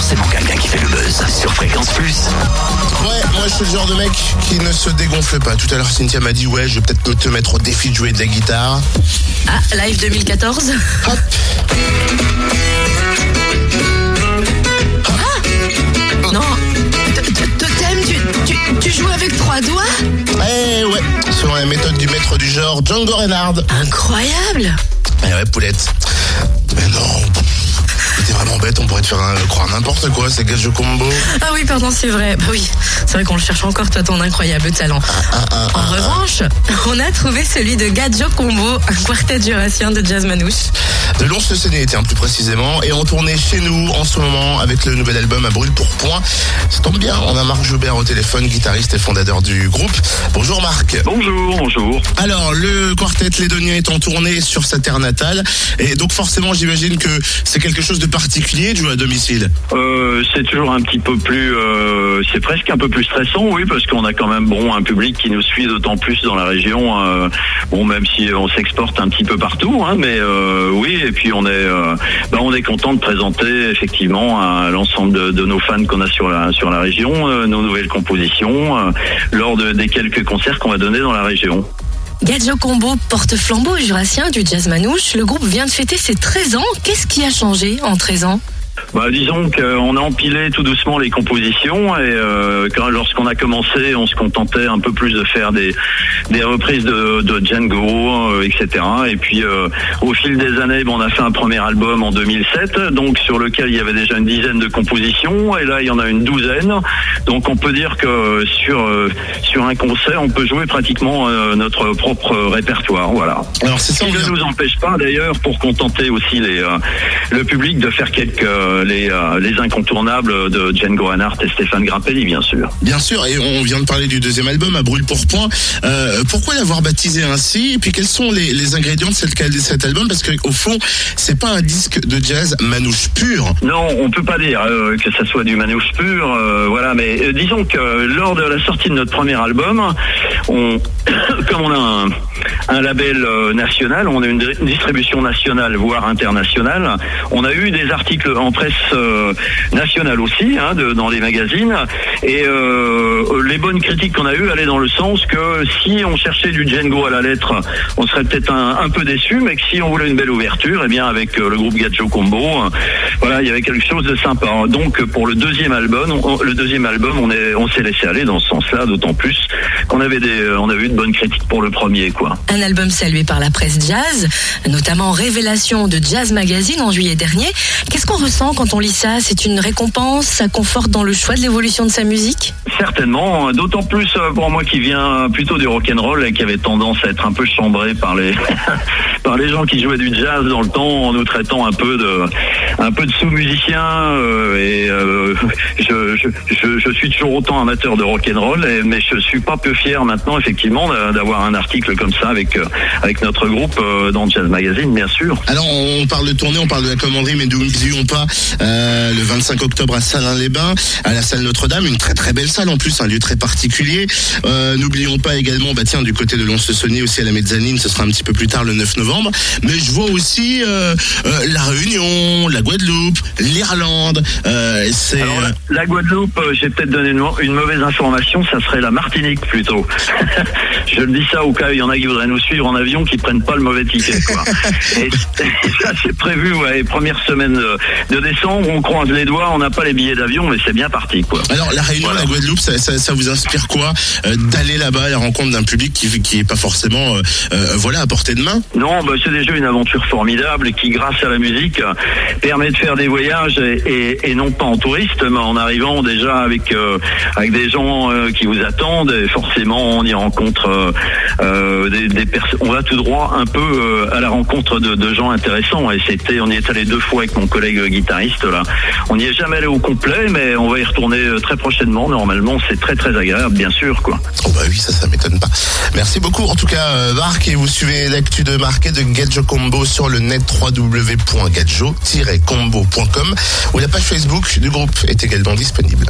forcément quelqu'un qui fait le buzz sur Fréquence Plus. Ouais, moi je suis le genre de mec qui ne se dégonfle pas. Tout à l'heure Cynthia m'a dit ouais, je vais peut-être te mettre au défi de jouer de la guitare. Ah, live 2014. Hop. Non, Totem, tu joues avec 3 doigts? Eh ouais, selon la méthode du maître du genre Django Reinhardt. Incroyable. Eh ouais, poulette. Mais non, t'es vraiment bête, on pourrait te faire croire n'importe quoi, c'est Gadjo Combo. Ah oui, pardon, c'est vrai. Bah oui, c'est vrai qu'on le cherche encore, toi, ton incroyable talent. En revanche, on a trouvé celui de Gadjo Combo, un quartet jurassien de jazz manouche. De Lons-le-Saunier, plus précisément, et en tournée chez nous en ce moment avec le nouvel album à brûle pour point. Ça tombe bien, on a Marc Joubert au téléphone, guitariste et fondateur du groupe. Bonjour Marc. Bonjour. Alors, le quartet Lédonien est en tournée sur sa terre natale, et donc forcément j'imagine que c'est quelque chose de particulier de jouer à domicile. C'est toujours un petit peu plus, c'est presque un peu plus stressant, oui, parce qu'on a quand même un public qui nous suit d'autant plus dans la région. Même si on s'exporte un petit peu partout, mais oui. Et puis on est content de présenter effectivement à l'ensemble de nos fans qu'on a sur la région nos nouvelles compositions lors des quelques concerts qu'on va donner dans la région. Gadjo Combo, porte-flambeau jurassien du jazz manouche. Le groupe vient de fêter ses 13 ans. Qu'est-ce qui a changé en 13 ans? Disons qu'on a empilé tout doucement les compositions et lorsqu'on a commencé, on se contentait un peu plus de faire des reprises de Django, etc. Et puis au fil des années, on a fait un premier album en 2007, donc sur lequel il y avait déjà une dizaine de compositions, et là il y en a une douzaine. Donc on peut dire que sur un concert, on peut jouer pratiquement notre propre répertoire. Voilà. Alors c'est ça. Ce qui ne nous empêche pas d'ailleurs, pour contenter aussi le public, de faire les incontournables de Django Reinhardt et Stéphane Grappelli, bien sûr. Bien sûr, et on vient de parler du deuxième album, à brûle pour point. Pourquoi l'avoir baptisé ainsi? Et puis quels sont les ingrédients de cet album? Parce qu'au fond, c'est pas un disque de jazz manouche pur. Non, on peut pas dire que ça soit du manouche pur, voilà. Mais disons que lors de la sortie de notre premier album, comme on a un label national, on a une distribution nationale, voire internationale, on a eu des articles en presse nationale aussi, dans les magazines, et les bonnes critiques qu'on a eues allaient dans le sens que si on cherchait du Django à la lettre, on serait peut-être un peu déçu, mais que si on voulait une belle ouverture, avec le groupe Gadjo Combo, il y avait quelque chose de sympa. Donc pour le deuxième album, on s'est laissé aller dans ce sens-là, d'autant plus qu'on avait eu de bonnes critiques pour le premier, quoi. Un album salué par la presse jazz, notamment Révélation de Jazz Magazine en juillet dernier. Qu'est-ce qu'on ressent quand on lit ça? C'est une récompense? Ça conforte dans le choix de l'évolution de sa musique? Certainement, d'autant plus pour moi qui viens plutôt du rock'n'roll et qui avait tendance à être un peu chambré par les par les gens qui jouaient du jazz dans le temps, en nous traitant un peu de sous-musiciens, je suis toujours autant amateur de rock'n'roll, mais je suis pas peu fier maintenant effectivement d'avoir un article comme ça avec notre groupe dans Jazz Magazine, bien sûr. Alors on parle de tournée, on parle de la commanderie, mais n'oublions pas le 25 octobre à Salins-les-Bains, à la salle Notre-Dame, une très très belle salle en plus, un lieu très particulier. N'oublions pas également, du côté de Lons-le-Saunier aussi à la Mezzanine, ce sera un petit peu plus tard le 9 novembre. Mais je vois aussi la Réunion, la Guadeloupe, l'Irlande. Alors la Guadeloupe, j'ai peut-être donné une mauvaise information, ça serait la Martinique plutôt. Je le dis ça au cas où il y en a qui voudraient nous suivre en avion, qui prennent pas le mauvais ticket, quoi. Et ça c'est prévu, première semaine de décembre, on croise les doigts, on n'a pas les billets d'avion, mais c'est bien parti, quoi. Alors la Réunion, la Guadeloupe, ça vous inspire quoi d'aller là-bas à la rencontre d'un public qui est pas forcément à portée de main? Non, c'est déjà une aventure formidable qui, grâce à la musique, permet de faire des voyages et non pas en touriste, mais en arrivant déjà avec des gens qui vous attendent, et forcément on y rencontre des personnes. On va tout droit un peu à la rencontre de gens intéressants, et on y est allé 2 fois avec mon collègue guitariste là. On n'y est jamais allé au complet, mais on va y retourner très prochainement. Normalement, c'est très très agréable, bien sûr, quoi. Oh oui, ça m'étonne pas. Merci beaucoup en tout cas Marc, et vous suivez l'actu de Marc et de Gadjo Combo sur le net www.gadjo-combo.com, où la page Facebook du groupe est également disponible.